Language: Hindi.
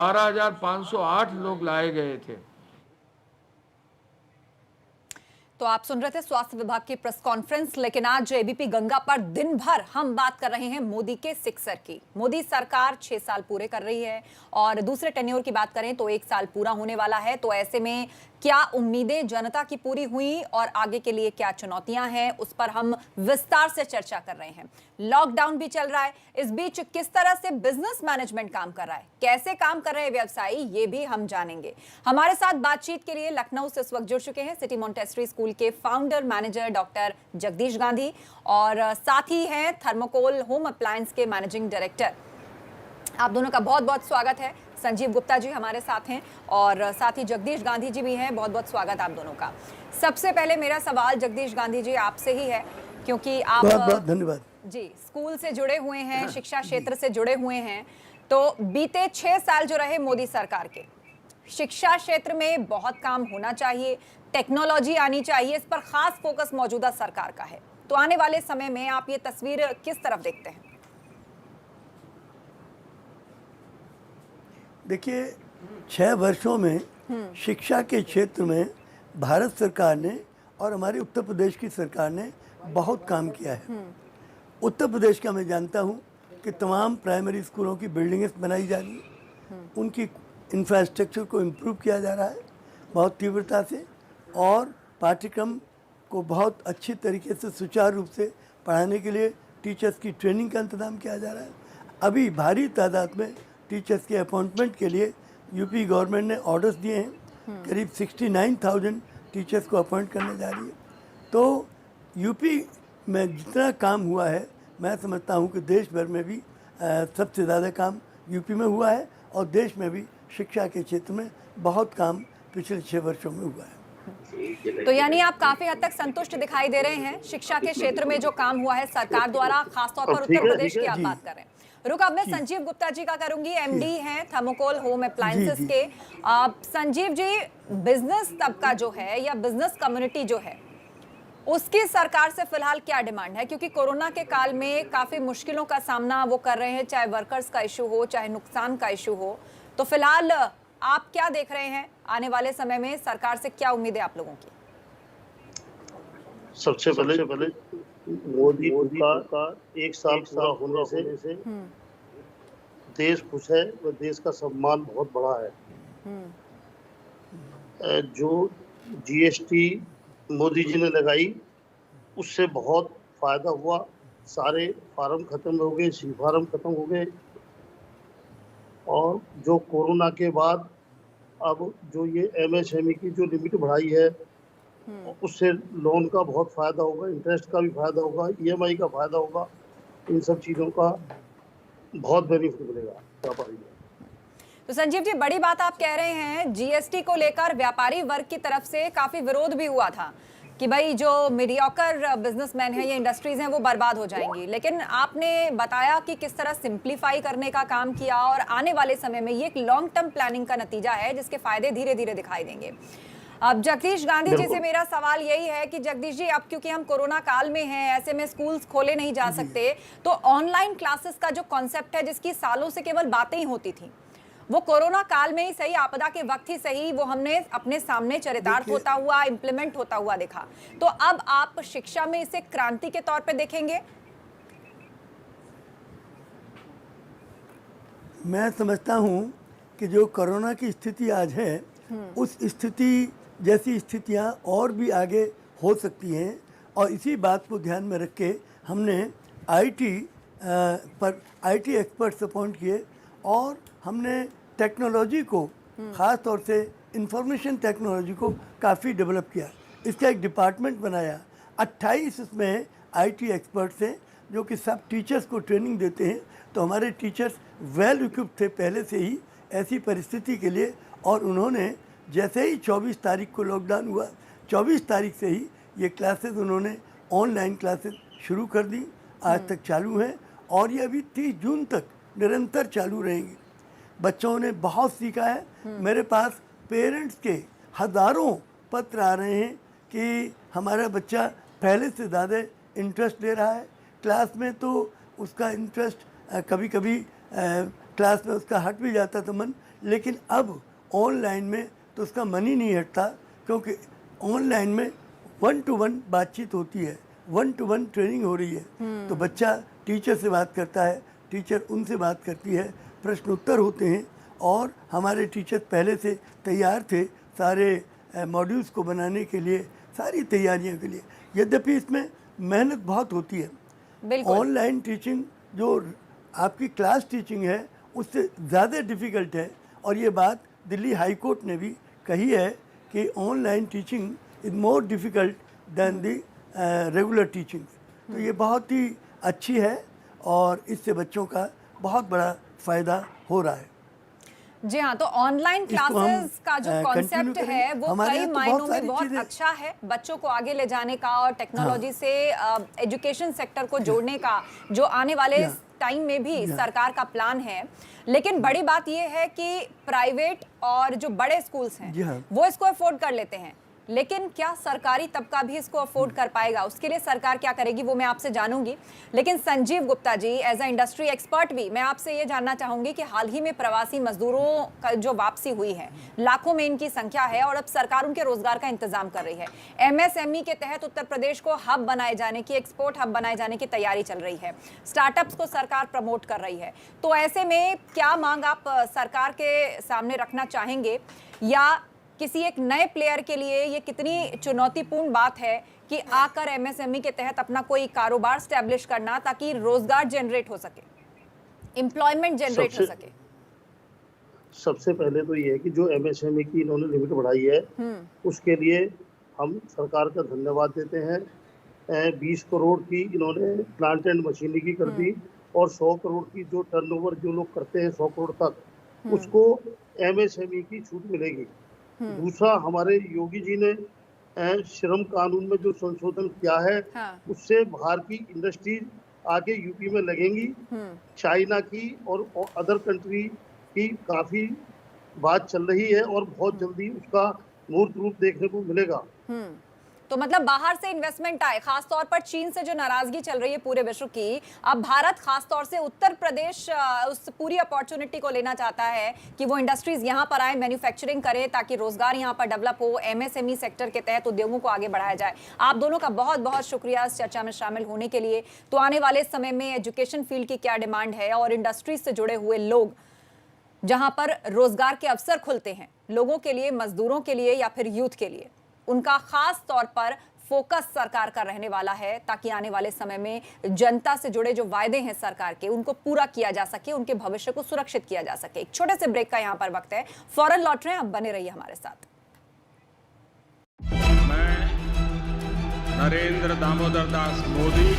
12,508 लोग लाए गए थे। तो आप सुन रहे थे स्वास्थ्य विभाग की प्रेस कॉन्फ्रेंस, लेकिन आज एबीपी गंगा पर दिन भर हम बात कर रहे हैं मोदी के सिक्सर की। मोदी सरकार 6 साल पूरे कर रही है और दूसरे टेन्योर की बात करें तो 1 साल पूरा होने वाला है। तो ऐसे में क्या उम्मीदें जनता की पूरी हुई और आगे के लिए क्या चुनौतियां हैं, उस पर हम विस्तार से चर्चा कर रहे हैं। लॉकडाउन भी चल रहा है, इस बीच किस तरह से बिजनेस मैनेजमेंट काम कर रहा है, कैसे काम कर रहे हैं व्यवसायी, ये भी हम जानेंगे। हमारे साथ बातचीत के लिए लखनऊ से इस वक्त जुड़ चुके हैं सिटी मॉन्टेसरी स्कूल के founder manager doctor Jagdish Gandhi और साथ ही हैं थर्मोकोल होम अप्लायंस के मैनेजिंग डायरेक्टर। आप दोनों का बहुत बहुत स्वागत है। संजीव गुप्ता जी हमारे साथ हैं और साथ ही जगदीश गांधी जी भी हैं। बहुत बहुत स्वागत आप दोनों का। सबसे पहले मेरा सवाल जगदीश गांधी जी आपसे ही है, क्योंकि आप बहुत बहुत धन्यवाद जी स्कूल से जुड़े हुए हैं, शिक्षा क्षेत्र से जुड़े हुए हैं। तो बीते 6 साल जो रहे मोदी सरकार के, शिक्षा क्षेत्र में बहुत काम होना चाहिए, टेक्नोलॉजी आनी चाहिए, इस पर खास फोकस मौजूदा सरकार का है। तो आने वाले समय में आप ये तस्वीर किस तरफ देखते हैं? देखिए, 6 वर्षों में शिक्षा के क्षेत्र में भारत सरकार ने और हमारी उत्तर प्रदेश की सरकार ने बहुत काम किया है। उत्तर प्रदेश का मैं जानता हूँ कि तमाम प्राइमरी स्कूलों की बिल्डिंग्स बनाई जा रही है, उनकी इंफ्रास्ट्रक्चर को इम्प्रूव किया जा रहा है बहुत तीव्रता से, और पाठ्यक्रम को बहुत अच्छी तरीके से सुचारू रूप से पढ़ाने के लिए टीचर्स की ट्रेनिंग का इंतजाम किया जा रहा है। अभी भारी तादाद में टीचर्स के अपॉइंटमेंट के लिए यूपी गवर्नमेंट ने ऑर्डर्स दिए हैं। करीब 69,000 टीचर्स को अपॉइंट करने जा रही है। तो यूपी में जितना काम हुआ है, मैं समझता हूँ कि देश भर में भी सबसे ज़्यादा काम यूपी में हुआ है, और देश में भी शिक्षा के क्षेत्र में बहुत काम पिछले 6 वर्षों में हुआ है। तो यानी आप काफी हद तक संतुष्ट दिखाई दे रहे हैं शिक्षा के क्षेत्र में जो काम हुआ है सरकार द्वारा, खासतौर पर उत्तर प्रदेश की आप बात कर रहे हैं। रुक, अब मैं संजीव गुप्ता जी का करूंगी, एमडी हैं थर्मोकोल होम अप्लायंसेस के। संजीव जी, बिजनेस तबका जो है या बिजनेस कम्युनिटी जो है, उसकी सरकार से फिलहाल क्या डिमांड है? क्योंकि कोरोना के काल में काफी मुश्किलों का सामना वो कर रहे हैं, चाहे वर्कर्स का इशू हो, चाहे नुकसान का इशू हो। तो फिलहाल आप क्या देख रहे हैं आने वाले समय में, सरकार से क्या उम्मीद है आप लोगों की? सबसे पहले मोदी का 1 साल पूरा होने से देश खुश है और देश का सम्मान बहुत बड़ा है। जो जीएसटी मोदी जी ने लगाई, उससे बहुत फायदा हुआ। सारे फार्म खत्म हो गए, सी फार्म खत्म हो गए, और जो कोरोना के बाद अब जो ये एमएसएमई की जो लिमिट बढ़ाई है, उससे लोन का बहुत फायदा होगा, इंटरेस्ट का भी फायदा होगा, ईएमआई का फायदा होगा। इन सब चीजों का बहुत बेनिफिट मिलेगा व्यापारी को। तो संजीव जी, बड़ी बात आप कह रहे हैं, जीएसटी को लेकर व्यापारी वर्ग की तरफ से काफी विरोध भी हुआ था कि भाई जो मीडियोकर बिजनेसमैन है, ये इंडस्ट्रीज हैं, वो बर्बाद हो जाएंगी। लेकिन आपने बताया कि किस तरह सिंप्लीफाई करने का काम किया और आने वाले समय में ये एक लॉन्ग टर्म प्लानिंग का नतीजा है जिसके फायदे धीरे धीरे दिखाई देंगे। अब जगदीश गांधी जी से मेरा सवाल यही है कि जगदीश जी, अब क्योंकि हम कोरोना काल में हैं, ऐसे में स्कूल्स खोले नहीं जा सकते, तो ऑनलाइन क्लासेस का जो कॉन्सेप्ट है, जिसकी सालों से केवल बातें ही होती थी, वो कोरोना काल में ही सही, आपदा के वक्त ही सही, वो हमने अपने सामने चरितार्थ होता हुआ, इंप्लीमेंट होता हुआ देखा। तो अब आप शिक्षा में इसे क्रांति के तौर पे देखेंगे? मैं समझता हूँ कि जो कोरोना की स्थिति आज है, उस स्थिति जैसी स्थितियाँ और भी आगे हो सकती हैं, और इसी बात को ध्यान में रख के हमने आईटी एक्सपर्ट्स अपॉइंट किए, और हमने टेक्नोलॉजी को, ख़ास तौर से इंफॉर्मेशन टेक्नोलॉजी को काफ़ी डेवलप किया। इसका एक डिपार्टमेंट बनाया। 28 इसमें आईटी एक्सपर्ट्स हैं जो कि सब टीचर्स को ट्रेनिंग देते हैं। तो हमारे टीचर्स वेल इक्विप्ड थे पहले से ही ऐसी परिस्थिति के लिए, और उन्होंने जैसे ही 24 तारीख को लॉकडाउन हुआ, 24 तारीख से ही ये क्लासेस उन्होंने ऑनलाइन क्लासेस शुरू कर दी। आज तक चालू हैं, और ये अभी 30 जून तक निरंतर चालू रहेंगी। बच्चों ने बहुत सीखा है। मेरे पास पेरेंट्स के हज़ारों पत्र आ रहे हैं कि हमारा बच्चा पहले से ज़्यादा इंटरेस्ट ले रहा है क्लास में। तो उसका इंटरेस्ट कभी कभी क्लास में उसका हट भी जाता था मन, लेकिन अब ऑनलाइन में तो उसका मन ही नहीं हटता, क्योंकि ऑनलाइन में 1 to 1 बातचीत होती है, 1 to 1 ट्रेनिंग हो रही है। तो बच्चा टीचर से बात करता है, टीचर उनसे बात करती है, प्रश्न उत्तर होते हैं, और हमारे टीचर पहले से तैयार थे सारे मॉड्यूल्स को बनाने के लिए, सारी तैयारियों के लिए। यद्यपि इसमें मेहनत बहुत होती है। बिल्कुल। ऑनलाइन टीचिंग जो आपकी क्लास टीचिंग है उससे ज़्यादा डिफ़िकल्ट है, और ये बात दिल्ली हाई कोर्ट ने भी कही है कि online teaching is more difficult than the regular teaching. तो ये बहुत ही अच्छी है और इससे बच्चों का बहुत बड़ा फ़ायदा हो रहा है। जी हाँ, तो ऑनलाइन क्लासेस का जो कॉन्सेप्ट है वो कई मायनों में बहुत अच्छा है, बच्चों को आगे ले जाने का और टेक्नोलॉजी से एजुकेशन सेक्टर को जोड़ने का जो आने वाले टाइम में भी सरकार का प्लान है। लेकिन बड़ी बात ये है कि प्राइवेट और जो बड़े स्कूल्स हैं वो इसको अफोर्ड कर लेते हैं, लेकिन क्या सरकारी तबका भी इसको अफोर्ड कर पाएगा? उसके लिए सरकार क्या करेगी वो मैं आपसे जानूंगी। लेकिन Sanjeev Gupta ji, as a industry expert भी मैं आपसे ये जानना चाहूंगी कि हाल ही में प्रवासी मजदूरों का जो वापसी हुई है, लाखों में इनकी संख्या है और अब सरकार उनके रोजगार का इंतजाम कर रही है। एमएसएमई के तहत उत्तर प्रदेश को हब बनाए जाने की, एक्सपोर्ट हब बनाए जाने की तैयारी चल रही है, स्टार्टअप्स को सरकार प्रमोट कर रही है। तो ऐसे में क्या मांग आप सरकार के सामने रखना चाहेंगे, या किसी एक नए प्लेयर के लिए ये कितनी चुनौतीपूर्ण बात है कि आकर एमएसएमई के तहत अपना कोई कारोबार स्टैब्लिश करना, ताकि रोजगार जनरेट हो सके, एम्प्लॉयमेंट जनरेट हो सके? सबसे पहले तो ये है कि जो एमएसएमई की इन्होंने लिमिट बढ़ाई है उसके लिए हम सरकार का धन्यवाद देते हैं। 20 करोड़ की इन्होंने प्लांट एंड मशीनरी की कर दी, और 100 करोड़ की जो टर्नओवर जो लोग करते हैं 100 करोड़ तक, उसको एमएसएमई की छूट मिलेगी। दूसरा, हमारे योगी जी ने श्रम कानून में जो संशोधन किया है उससे बाहर की इंडस्ट्रीज आके यूपी में लगेंगी। चाइना की और अदर कंट्री की काफी बात चल रही है और बहुत जल्दी उसका मूर्त रूप देखने को मिलेगा। तो मतलब बाहर से इन्वेस्टमेंट आए, खासतौर पर चीन से जो नाराजगी चल रही है पूरे विश्व की, अब भारत खासतौर से उत्तर प्रदेश उस पूरी अपॉर्चुनिटी को लेना चाहता है कि वो इंडस्ट्रीज यहाँ पर आए, मैन्युफैक्चरिंग करें, ताकि रोजगार यहाँ पर डेवलप हो, एमएसएमई सेक्टर के तहत उद्योगों को आगे बढ़ाया जाए। आप दोनों का बहुत बहुत शुक्रिया इस चर्चा में शामिल होने के लिए। तो आने वाले समय में एजुकेशन फील्ड की क्या डिमांड है और इंडस्ट्रीज से जुड़े हुए लोग जहां पर रोजगार के अवसर खुलते हैं लोगों के लिए, मजदूरों के लिए या फिर यूथ के लिए, उनका खास तौर पर फोकस सरकार का रहने वाला है, ताकि आने वाले समय में जनता से जुड़े जो वायदे हैं सरकार के, उनको पूरा किया जा सके, उनके भविष्य को सुरक्षित किया जा सके। एक छोटे से ब्रेक का यहां पर वक्त है, फौरन लौट रहे हैं, अब बने रहिए हमारे साथ। मैं नरेंद्र दामोदर दास मोदी